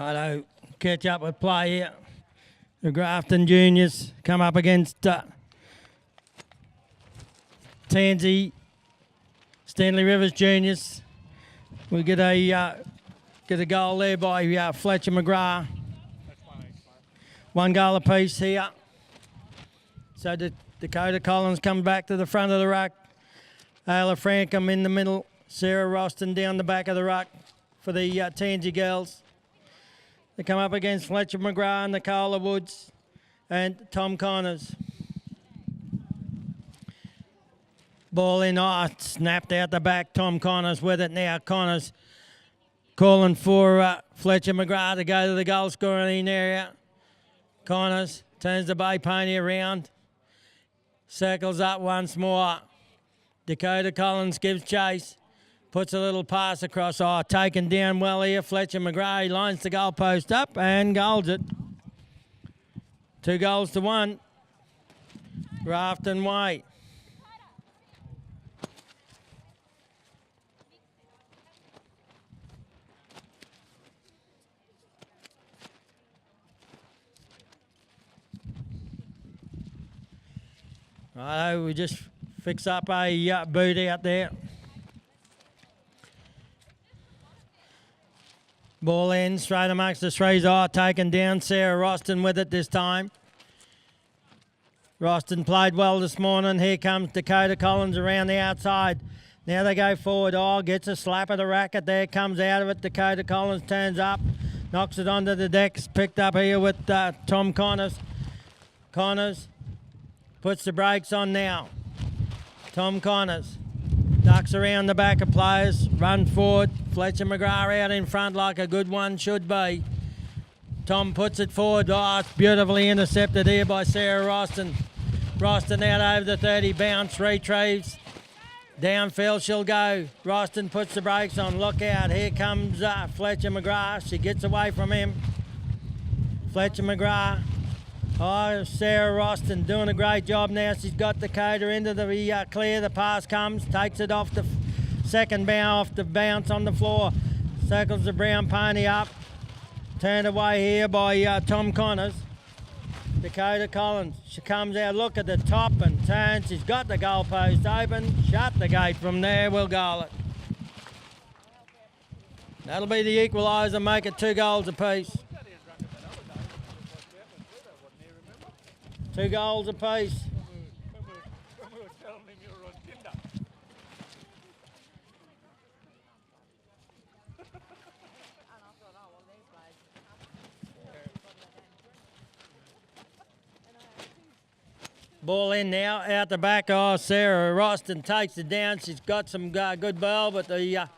Righto, catch up with play here. The Grafton Juniors come up against Tansey, Stanley Rivers Juniors. We get a goal there by Fletcher McGrath. One goal apiece here. So Dakota Collins comes back to the front of the ruck. Ayla Frankham in the middle. Sarah Roston down the back of the ruck for the Tansey girls. They come up against Fletcher McGrath, Nicola Woods and Tom Connors. Ball in, snapped out the back. Tom Connors with it now. Connors calling for Fletcher McGrath to go to the goal scoring area. Connors turns the bay pony around. Circles up once more. Dakota Collins gives chase. Puts a little pass across. Taken down well here. Fletcher McGrath lines the goalpost up and goals it. 2-1. Grafton way. Righto, we just fix up a boot out there. Ball in, straight amongst the threes. Taken down. Sarah Roston with it this time. Roston played well this morning. Here comes Dakota Collins around the outside. Now they go forward. Gets a slap of the racket there. Comes out of it. Dakota Collins turns up. Knocks it onto the decks. Picked up here with Tom Connors. Connors puts the brakes on now. Tom Connors ducks around the back of players, runs forward. Fletcher McGrath out in front like a good one should be. Tom puts it forward. It's beautifully intercepted here by Sarah Roston. Roston out over the 30, bounce, retrieves. Downfield she'll go. Roston puts the brakes on. Look out. Here comes Fletcher McGrath. She gets away from him. Fletcher McGrath. Sarah Roston doing a great job now. She's got Dakota into the clear. The pass comes, takes it off the second bounce, off the bounce on the floor. Circles the brown pony up. Turned away here by Tom Connors. Dakota Collins. She comes out, look at the top and turns. She's got the goalpost open. Shut the gate from there. We'll goal it. That'll be the equaliser. Make it 2 goals apiece. 2 goals apiece. Ball in now, out the back. Sarah Roston takes it down. She's got some good ball, but the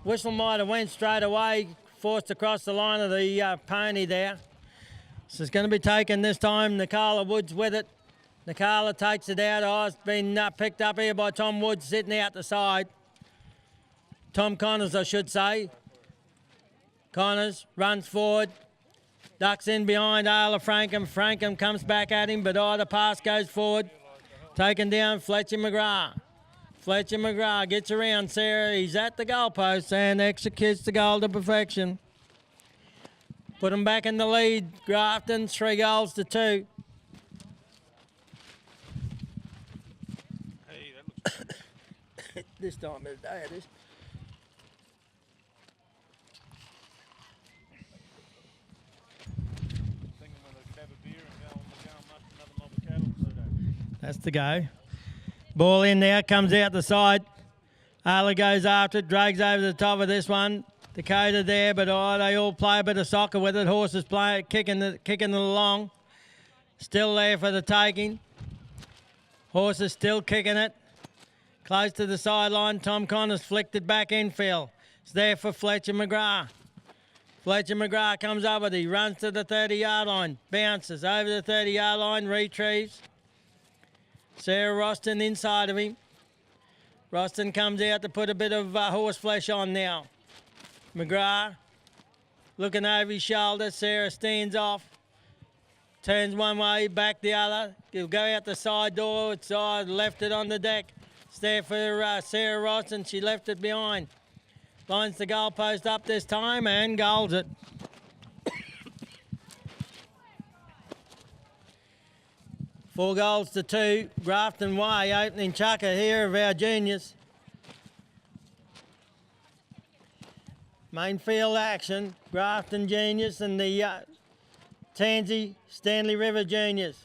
whistle might have went straight away, forced across the line of the pony there. So it's going to be taken this time. Nicola Woods with it. Nicola takes it out. It's been picked up here by Tom Woods sitting out the side. Tom Connors, I should say. Connors runs forward. Ducks in behind Ayla Frankham. Frankham comes back at him, but the pass goes forward. Taken down Fletcher McGrath. Fletcher McGrath gets around Sarah. He's at the goalpost and executes the goal to perfection. Put them back in the lead. Grafton, 3-2. Hey, that looks This time of the day it is. That's the go. Ball in now, comes out the side. Ayla goes after it, drags over the top of this one. Dakota there, but they all play a bit of soccer with it. Horses kicking it along. Still there for the taking. Horses still kicking it. Close to the sideline. Tom Connors flicked it back infield. It's there for Fletcher McGrath. Fletcher McGrath comes up with it. He runs to the 30-yard line. Bounces over the 30-yard line. Retrieves. Sarah Roston inside of him. Roston comes out to put a bit of horse flesh on now. McGrath looking over his shoulder. Sarah stands off. Turns one way, back the other. He'll go out the side door. It's left it on the deck. It's there for Sarah Roston. She left it behind. Lines the goalpost up this time and goals it. 4 goals to 2. Grafton way, opening chukker here of our juniors. Main field action, Grafton juniors and the Tansey Stanley River juniors.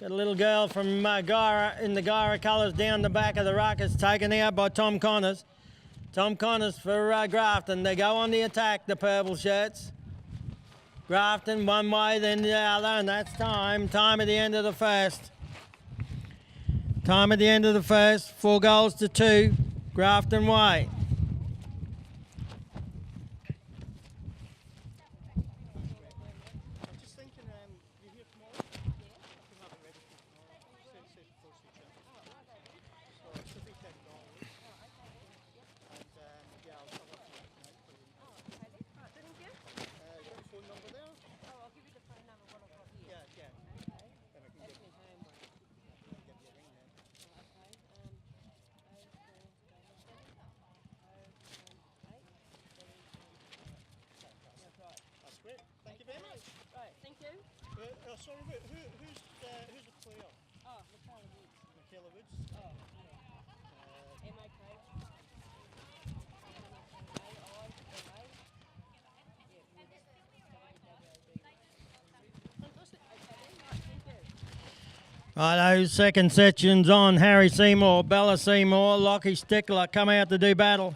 Got a little girl from Gyra in the Gyra colours down the back of the ruck. It's taken out by Tom Connors. Tom Connors for Grafton. They go on the attack, the purple shirts. Grafton one way, then the other, and that's time. Time at the end of the first. Time at the end of the first. 4 goals to 2. Grafton way. Sorry, who's the player? Oh, Michaela Woods. Oh, yeah. Righto, second section's on. Harry Seymour, Bella Seymour, Lockie Stickler come out to do battle.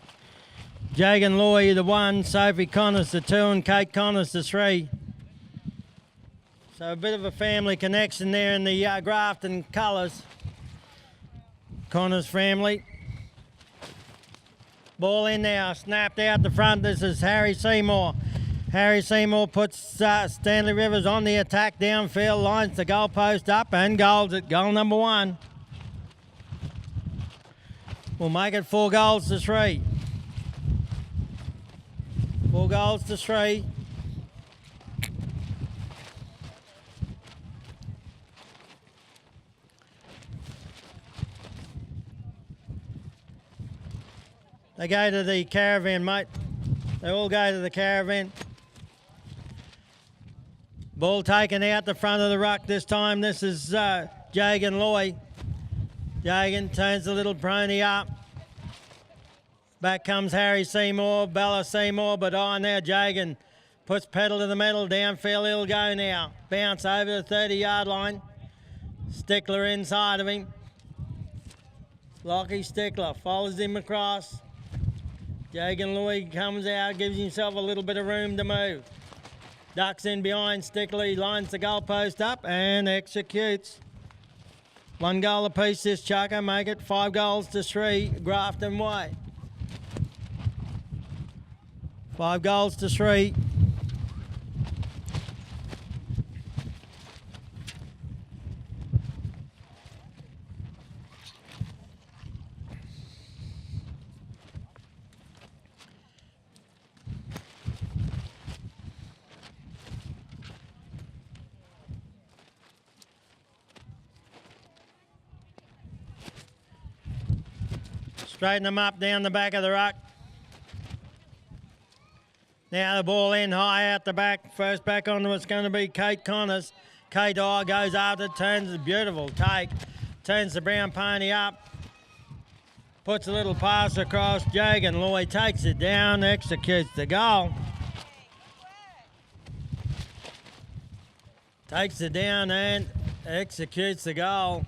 Jagan Loy the 1, Sophie Connors the 2, and Kate Connors the 3. So a bit of a family connection there in the Grafton colours. Connors family. Ball in now, snapped out the front. This is Harry Seymour. Harry Seymour puts Stanley Rivers on the attack downfield, lines the goal post up and goals it. Goal number 1. We'll make it 4 goals to 3. 4 goals to 3. They go to the caravan, mate. They all go to the caravan. Ball taken out the front of the ruck this time. This is Jagan Loy. Jagan turns the little pony up. Back comes Harry Seymour, Bella Seymour, but now Jagan puts pedal to the metal. Downfield he'll go now. Bounce over the 30-yard line. Stickler inside of him. Lockie Stickler follows him across. Jagan Loy comes out, gives himself a little bit of room to move. Ducks in behind Stickler, he lines the goalpost up and executes. 1 goal apiece this chucker, make it 5 goals to 3, Grafton way. 5 goals to 3. Straighten them up down the back of the ruck. Now the ball in high out the back. First back onto it's going to be Kate Connors. Kate goes after, turns a beautiful take. Turns the brown pony up. Puts a little pass across. Jagan Loy takes it down, executes the goal. Takes it down and executes the goal.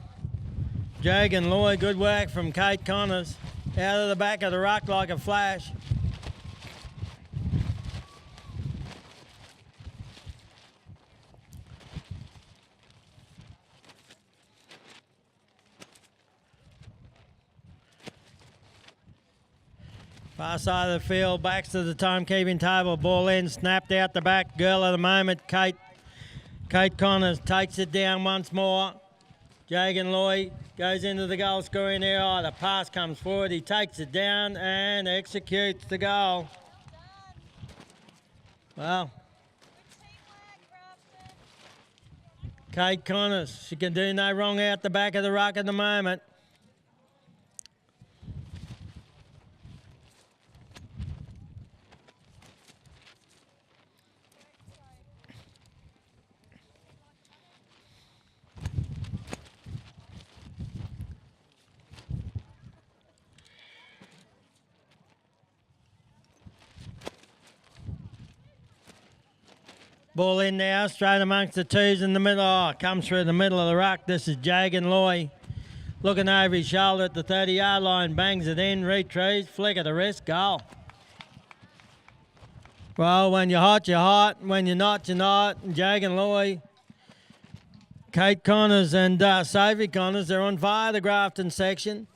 Jagan Loy, good work from Kate Connors. Out of the back of the ruck like a flash. Far side of the field, backs to the timekeeping table, ball in, snapped out the back. Girl of the moment, Kate Connors takes it down once more. Jagan Loy goes into the goal scoring area. The pass comes forward. He takes it down and executes the goal. Well, Kate Connors, she can do no wrong out the back of the ruck at the moment. Ball in now, straight amongst the twos in the middle. Oh, comes through the middle of the ruck. This is Jagan Loy. Looking over his shoulder at the 30-yard line, bangs it in, retrieves, flick of the wrist, goal. Well, when you're hot, you're hot. When you're not, you're not. And Jagan Loy, Kate Connors and Sophie Connors, they're on fire, the Grafton section.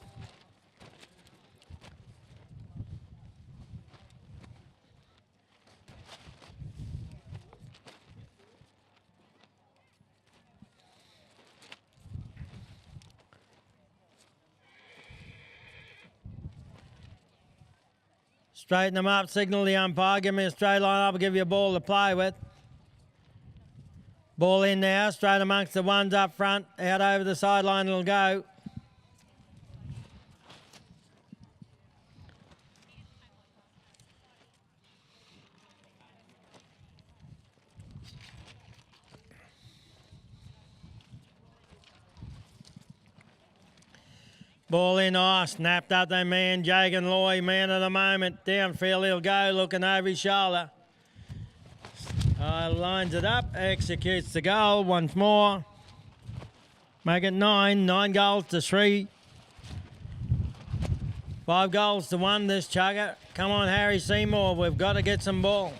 Straighten them up, signal the umpire, give me a straight line up, I'll give you a ball to play with. Ball in now, straight amongst the ones up front, out over the sideline it'll go. Ball in, snapped up that man, Jagan Loy, man of the moment. Downfield he'll go, looking over his shoulder. Lines it up, executes the goal once more. Make it 9 goals to 3. 5 goals to 1 this chugger. Come on, Harry Seymour, we've got to get some ball.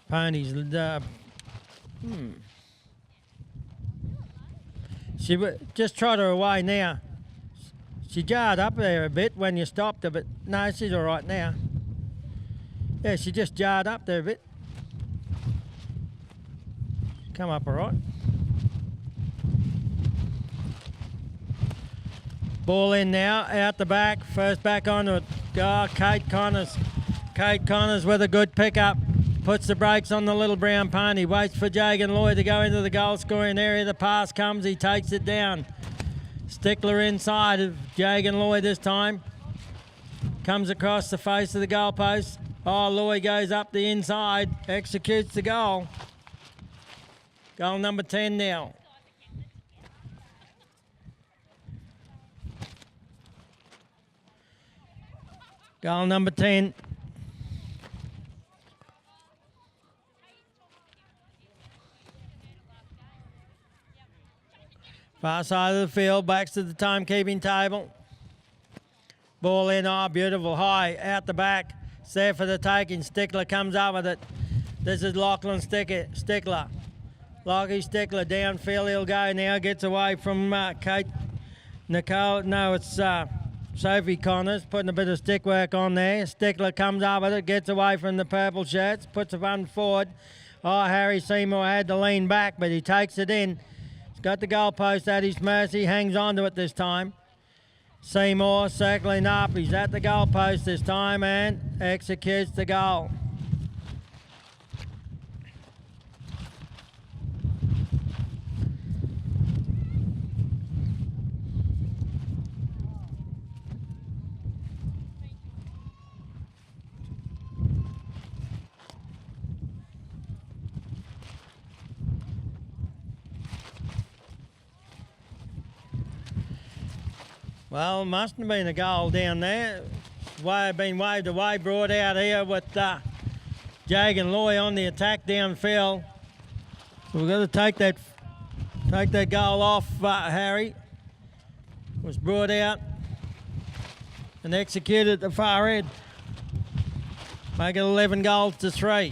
Ponies, she just trot her away now. She jarred up there a bit when you stopped her, but no, she's all right now. Yeah, she just jarred up there a bit. Come up all right. Ball in now, out the back, first back onto it. Oh, Kate Connors. Kate Connors with a good pickup. Puts the brakes on the little brown pony, waits for Jagan Loy to go into the goal scoring area. The pass comes, he takes it down. Stickler inside of Jagan Loy this time. Comes across the face of the goal post. Oh, Loy goes up the inside, executes the goal. Goal number 10 now. Goal number 10. Far side of the field, backs to the timekeeping table. Ball in, beautiful, high, out the back. It's there for the taking. Stickler comes up with it. This is Lachlan Stickler. Lockie Stickler, downfield he'll go now, gets away from Kate Nicole. No, it's Sophie Connors, putting a bit of stick work on there. Stickler comes up with it, gets away from the purple shirts, puts a run forward. Oh, Harry Seymour had to lean back, but he takes it in. Got the goalpost at his mercy, hangs on to it this time. Seymour circling up, he's at the goalpost this time and executes the goal. Well, must have been a goal down there. Been waved away, brought out here with Jagan Loy on the attack downfield. So we've got to take that goal off, Harry. Was brought out and executed at the far end. Make it 11 goals to 3.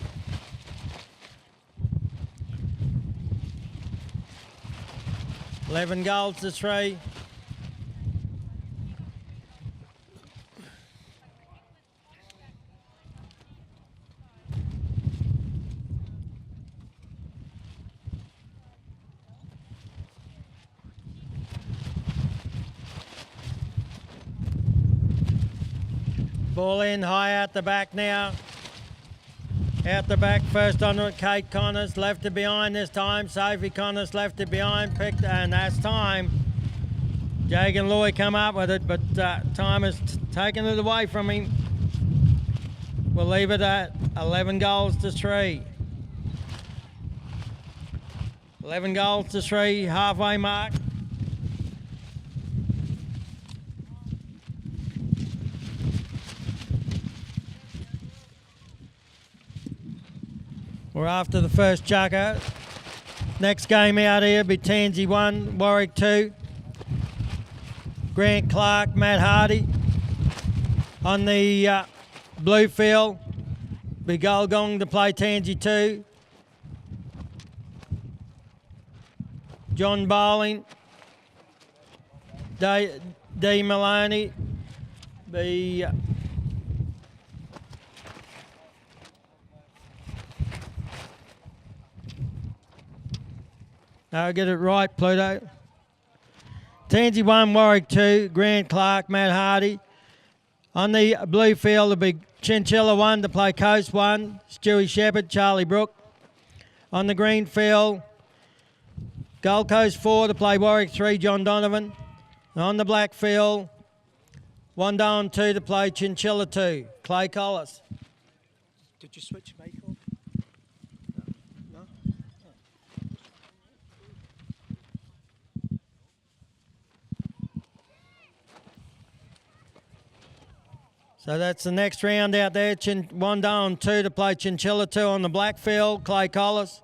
$11 to 3. Ball in, high out the back now. Out the back, first onto it, Kate Connors, left it behind this time. Sophie Connors left it behind, picked, and that's time. Jagan Loy come up with it, but time has taken it away from him. We'll leave it at 11 goals to 3. 11 goals to 3, halfway mark. We're after the first chucker. Next game out here be Tansey 1, Warwick 2. Grant Clark, Matt Hardy. On the blue field, be Golgong to play Tansey 2. John Bowling, D. Maloney, be no, get it right, Pluto. Tansey 1, Warwick 2, Grant Clark, Matt Hardy. On the blue field, it'll be Chinchilla 1 to play Coast 1, Stewie Shepherd, Charlie Brook. On the green field, Gold Coast 4 to play Warwick 3, John Donovan. On the black field, Wandone 2 to play Chinchilla 2, Clay Collis. Did you switch your mic on? No? So that's the next round out there. Wandone 2 to play Chinchilla 2 on the black field, Clay Collis.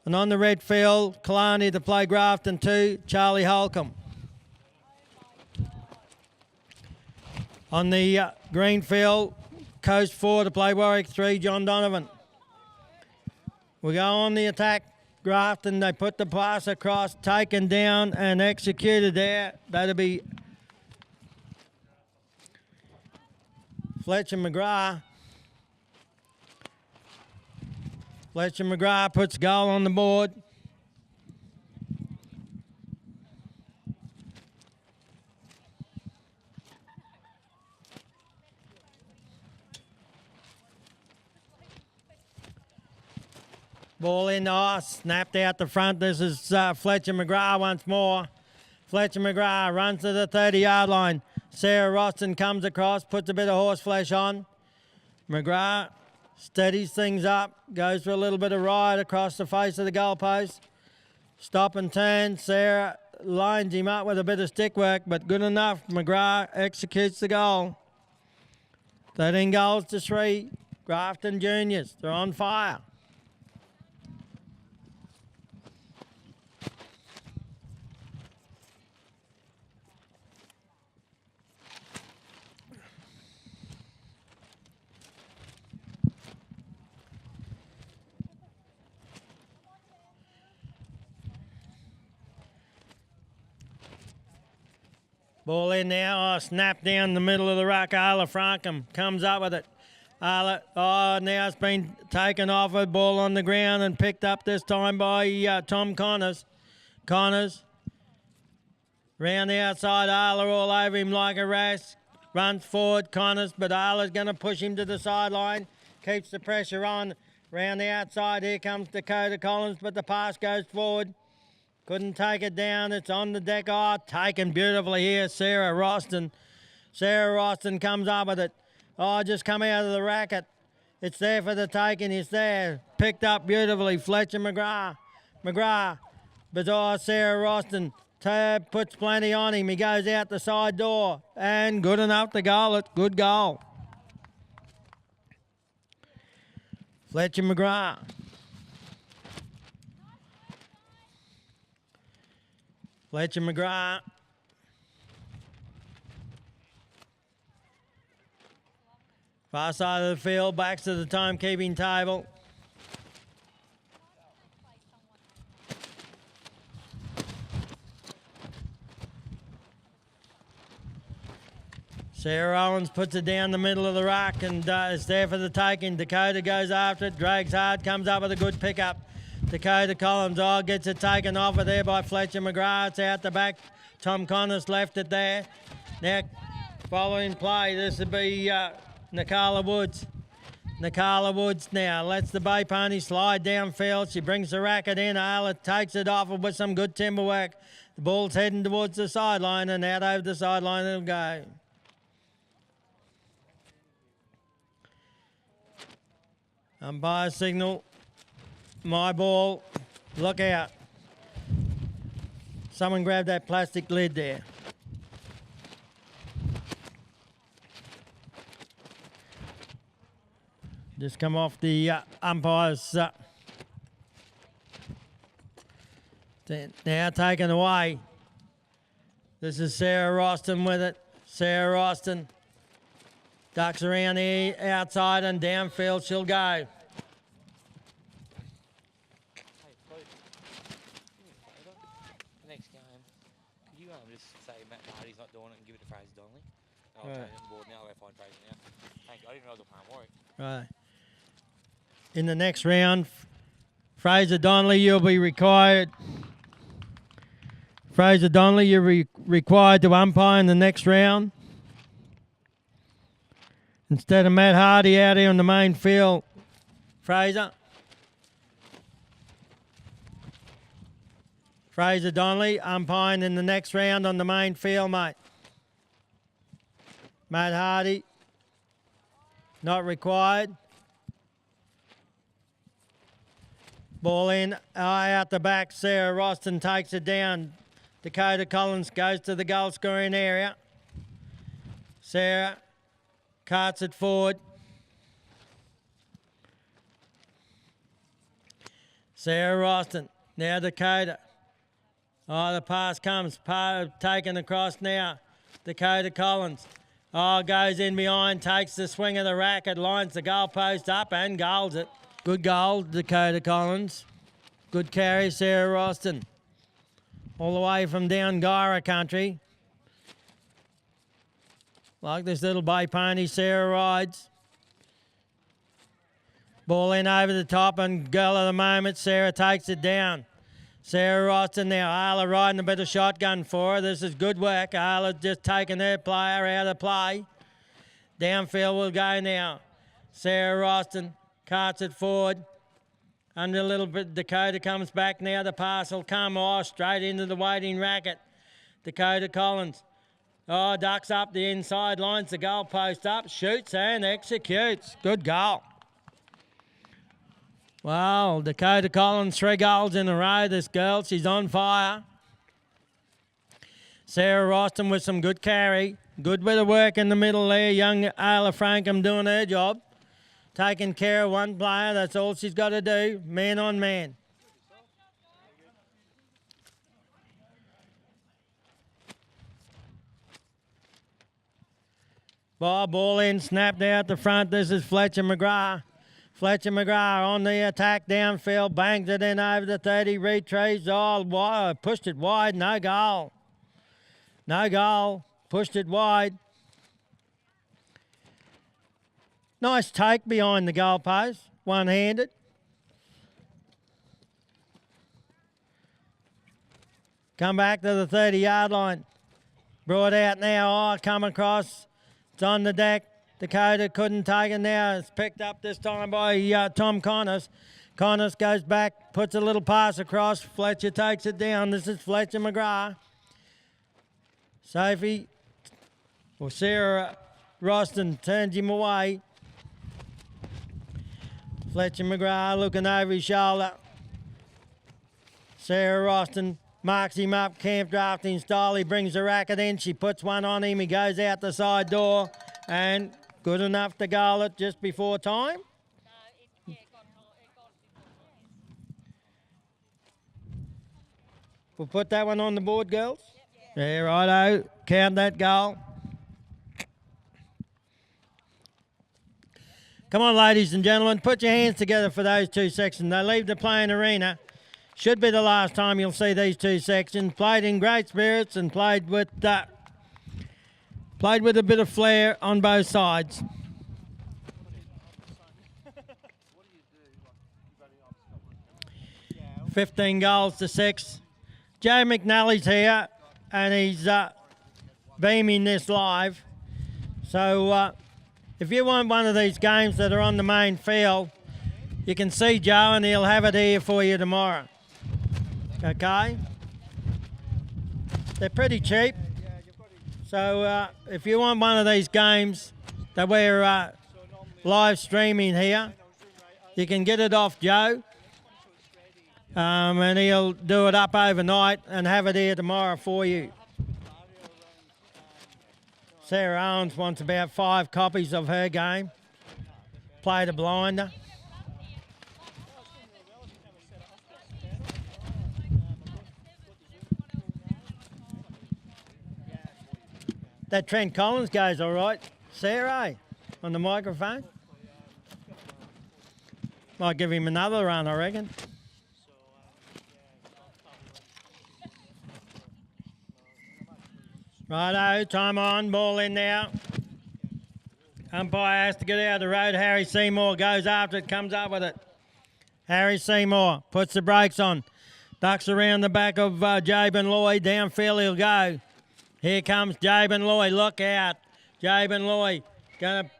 And on the red field, Kalani to play Grafton 2, Charlie Holcomb. On the green field, Coast 4 to play Warwick 3, John Donovan. We go on the attack, Grafton. They put the pass across, taken down and executed there. That'll be Fletcher McGrath. Fletcher McGrath puts goal on the board. Ball in the ice, snapped out the front. This is Fletcher McGrath once more. Fletcher McGrath runs to the 30-yard line. Sarah Roston comes across, puts a bit of horseflesh on. McGrath steadies things up, goes for a little bit of ride across the face of the goalpost. Stop and turn. Sarah lines him up with a bit of stick work, but good enough. McGrath executes the goal. 13 goals to 3. Grafton Juniors, they're on fire. Ball in now, snap down the middle of the ruck. Arla Frankham comes up with it. Arla, now it's been taken off a ball on the ground and picked up this time by Tom Connors. Connors, round the outside, Arla all over him like a rash. Runs forward, Connors, but Arla's going to push him to the sideline. Keeps the pressure on. Round the outside, here comes Dakota Collins, but the pass goes forward. Couldn't take it down. It's on the deck. Oh, taken beautifully here, Sarah Roston. Sarah Roston comes up with it. Oh, just come out of the racket. It's there for the taking. It's there. Picked up beautifully. Fletcher McGrath. But Sarah Roston puts plenty on him. He goes out the side door. And good enough to goal it. Good goal. Fletcher McGrath. Fletcher McGrath. Far side of the field, backs to the timekeeping table. Sarah Owens puts it down the middle of the ruck and it's there for the taking. Dakota goes after it, drags hard, comes up with a good pickup. Dakota Collins, gets it taken off of there by Fletcher McGrath. It's out the back. Tom Connors left it there. Now, following play, this would be Nicola Woods. Nicola Woods now lets the bay pony slide downfield. She brings the racket in. Arla takes it off with some good timber work. The ball's heading towards the sideline and out over the sideline it'll go. Umpire signal. My ball. Look out. Someone grab that plastic lid there. Just come off the umpires. Now taken away. This is Sarah Roston with it. Sarah Roston ducks around the outside and downfield she'll go. Next game, could you just say Matt Hardy's not doing it and give it to Fraser Donnelly? I'll Right. change it on the board now. I'll go find Fraser now. Thank you. I didn't realise I was playing Warwick. Right. In the next round, Fraser Donnelly, you'll be required. Fraser Donnelly, you're required to umpire in the next round. Instead of Matt Hardy out here on the main field, Fraser. Fraser Donnelly umpiring in the next round on the main field, mate. Matt Hardy, not required. Ball in, eye out the back. Sarah Roston takes it down. Dakota Collins goes to the goal scoring area. Sarah carts it forward. Sarah Roston, now Dakota. Oh, the pass comes, taken across now. Dakota Collins. Oh, goes in behind, takes the swing of the racket, lines the goalpost up and goals it. Good goal, Dakota Collins. Good carry, Sarah Roston. All the way from down Gyra country. Like this little bay pony Sarah rides. Ball in over the top and girl of the moment, Sarah takes it down. Sarah Roston now, Arla riding a bit of shotgun for her. This is good work. Arla's just taking her player out of play. Downfield will go now. Sarah Roston carts it forward. Under a little bit, Dakota comes back now. The pass will come straight into the waiting racket. Dakota Collins. Oh, ducks up the inside, lines the goal post up, shoots and executes. Good goal. Wow, Dakota Collins, 3 goals in a row. This girl, she's on fire. Sarah Roston with some good carry. Good bit of work in the middle there. Young Ayla Frankham doing her job. Taking care of one player, that's all she's got to do, man on man. Ball in, snapped out the front. This is Fletcher McGrath. Fletcher McGrath on the attack downfield, bangs it in over the 30, retrieves, pushed it wide, no goal. No goal, pushed it wide. Nice take behind the goalpost, one-handed. Come back to the 30-yard line. Brought out now, come across. It's on the deck. Dakota couldn't take it now. It's picked up this time by Tom Connors. Connors goes back, puts a little pass across. Fletcher takes it down. This is Fletcher McGrath. Sophie, or Sarah Roston turns him away. Fletcher McGrath looking over his shoulder. Sarah Roston marks him up, camp drafting style. He brings the racket in. She puts one on him. He goes out the side door and good enough to goal it just before time. We'll put that one on the board, girls. Yeah, righto. Count that goal. Come on, ladies and gentlemen, put your hands together for those 2 sections. They leave the playing arena. Should be the last time you'll see these 2 sections. Played in great spirits and played with a bit of flair on both sides. $15 goals to 6. Joe McNally's here, and he's beaming this live. So if you want one of these games that are on the main field, you can see Joe, and he'll have it here for you tomorrow. Okay? They're pretty cheap. So if you want one of these games that we're live streaming here, you can get it off Joe. And he'll do it up overnight and have it here tomorrow for you. Sarah Owens wants about 5 copies of her game. play the blinder. That Trent Collins goes all right. Sarah, on the microphone. Might give him another run, I reckon. Righto, time on, ball in now. Umpire has to get out of the road. Harry Seymour goes after it, comes up with it. Harry Seymour puts the brakes on. Ducks around the back of Jabin Lloyd. Downfield he'll go. Here comes Jabin Lloyd. Look out. Jabin Lloyd going to...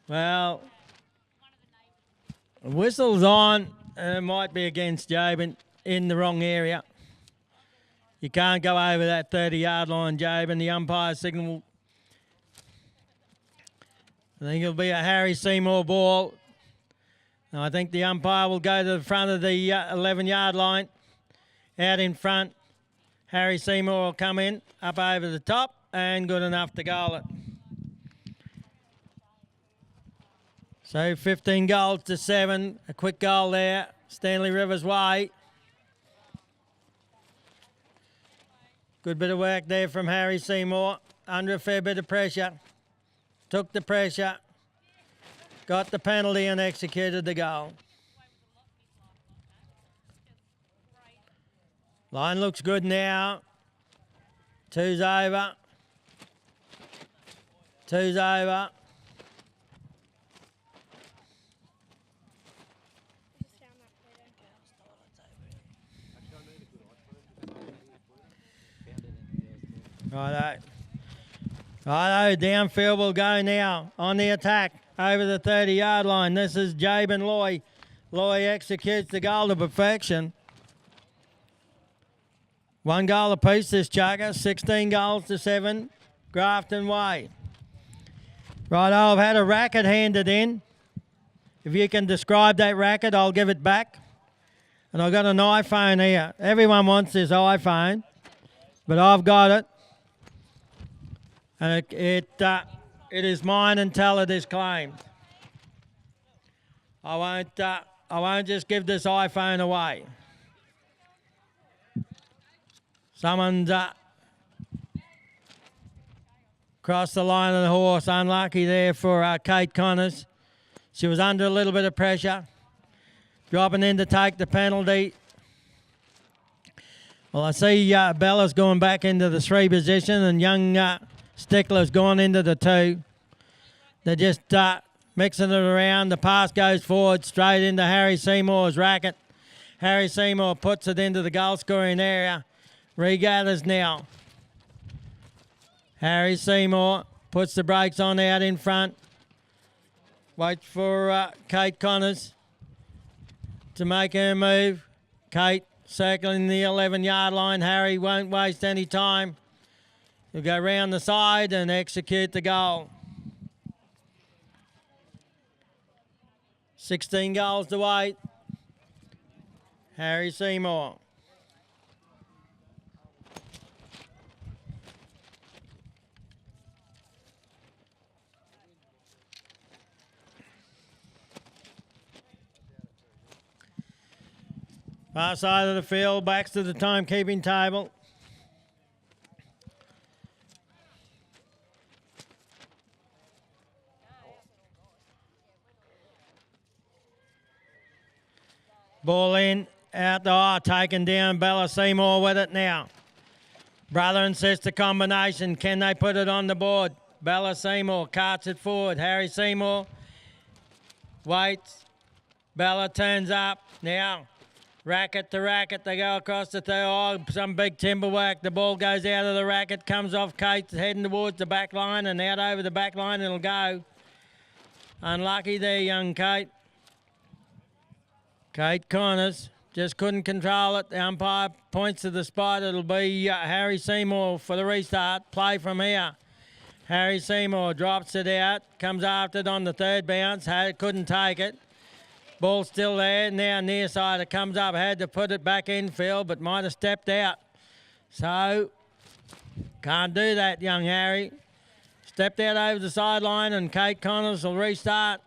Well, whistle's on. It might be against Jabin in the wrong area. You can't go over that 30-yard line, Jabin. The umpire signal. I think it'll be a Harry Seymour ball. And I think the umpire will go to the front of the 11-yard line. Out in front. Harry Seymour will come in, up over the top, and good enough to goal it. So 15 goals to 7. A quick goal there. Stanley Rivers way. Good bit of work there from Harry Seymour. Under a fair bit of pressure. Took the pressure. Got the penalty and executed the goal. Line looks good now. Two's over. Two's over. Righto. Righto, downfield will go now. On the attack, over the 30-yard line. This is Jabin Lloyd. Lloyd executes the goal to perfection. 1 goal apiece this chugger. 16 goals to 7. Grafton way. Righto, I've had a racket handed in. If you can describe that racket, I'll give it back. And I've got an iPhone here. Everyone wants this iPhone, but I've got it. And it is mine until it is claimed. I won't just give this iPhone away. Someone's crossed the line of the horse. Unlucky there for Kate Connors. She was under a little bit of pressure. Dropping in to take the penalty. Well, I see Bella's going back into the 3 position and young Stickler's gone into the 2. They're just mixing it around. The pass goes forward straight into Harry Seymour's racket. Harry Seymour puts it into the goal scoring area. Regathers now. Harry Seymour puts the brakes on out in front. Waits for Kate Connors to make her move. Kate circling the 11-yard line. Harry won't waste any time. He'll go round the side and execute the goal. 16 goals to 8. Harry Seymour. Far side of the field, backs to the timekeeping table. Ball in, out the taken down. Bella Seymour with it now. Brother and sister combination. Can they put it on the board? Bella Seymour carts it forward. Harry Seymour waits. Bella turns up now. Racket to racket, they go across the third. Oh, some big timber work. The ball goes out of the racket, comes off Kate, heading towards the back line, and out over the back line it'll go. Unlucky there, young Kate. Kate Connors just couldn't control it. The umpire points to the spot. It'll be Harry Seymour for the restart. Play from here. Harry Seymour drops it out, comes after it on the third bounce. Couldn't take it. Ball still there, now near side, it comes up, had to put it back in field, but might have stepped out. So, can't do that, young Harry. Stepped out over the sideline and Kate Connors will restart.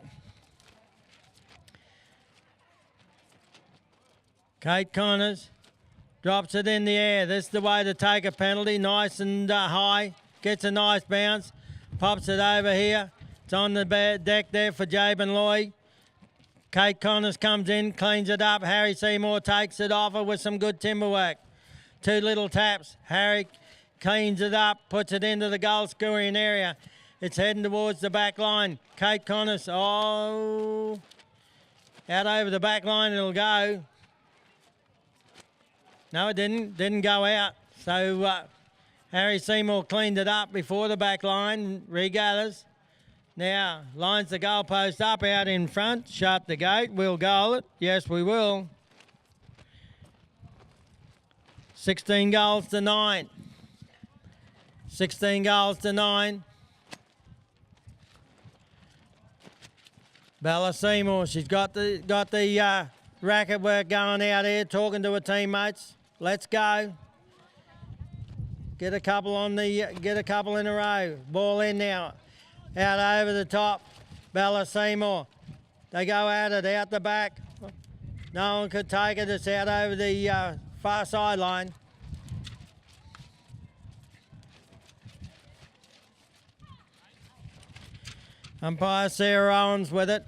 Kate Connors drops it in the air. This is the way to take a penalty. Nice and high. Gets a nice bounce. Pops it over here. It's on the deck there for Jabin Loy. Kate Connors comes in, cleans it up. Harry Seymour takes it off her with some good timber work. 2 little taps. Harry cleans it up, puts it into the goal scoring area. It's heading towards the back line. Kate Connors, out over the back line it'll go. No, it didn't go out. So Harry Seymour cleaned it up before the back line, regathers. Now, lines the goalpost up out in front, shut the gate. We'll goal it. Yes, we will. 16 goals to 9. 16 goals to 9. Bella Seymour, she's got the racket work going out here, talking to her teammates. Let's go. Get a couple in a row. Ball in now. Out over the top. Bella Seymour. They go at it out the back. No one could take it. It's out over the far sideline. Umpire Sarah Owens with it.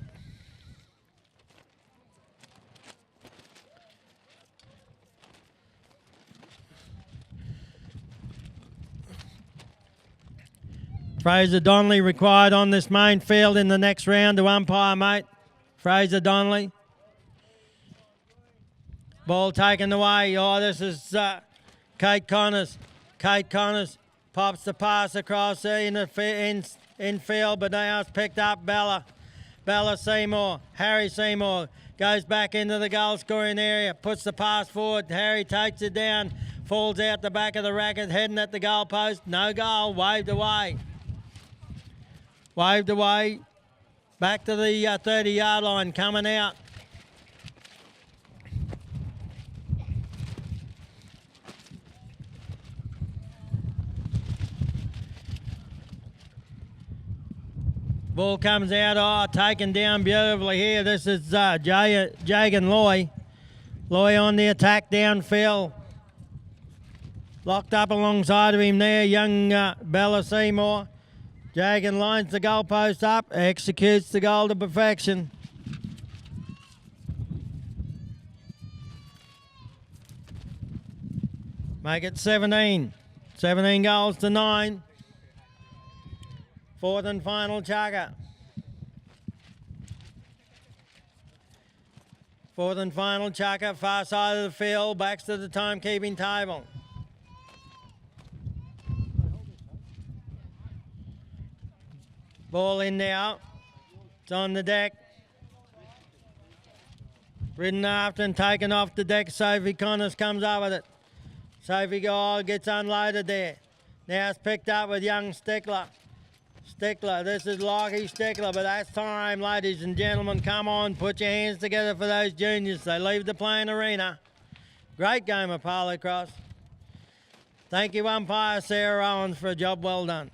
Fraser Donnelly required on this main field in the next round to umpire, mate. Fraser Donnelly. Ball taken away. Oh, this is Kate Connors. Kate Connors pops the pass across in the infield, but now it's picked up Bella. Bella Seymour. Harry Seymour goes back into the goal scoring area, puts the pass forward. Harry takes it down, falls out the back of the racket, heading at the goal post. No goal, waved away. Waved away. Back to the 30-yard line, coming out. Ball comes out, taken down beautifully here. This is Jagan Loy. Loy on the attack downfield. Locked up alongside of him there, young Bella Seymour. Jagan lines the goalpost up, executes the goal to perfection. Make it 17. 17 goals to 9. Fourth and final chucker. Fourth and final chucker, far side of the field, backs to the timekeeping table. Ball in now. It's on the deck. Ridden after and taken off the deck. Sophie Connors comes up with it. Sophie gets unloaded there. Now it's picked up with young Stickler. Stickler, this is Lockie Stickler, but that's time, ladies and gentlemen. Come on, put your hands together for those juniors. They leave the playing arena. Great game of polo cross. Thank you, umpire Sarah Owens, for a job well done.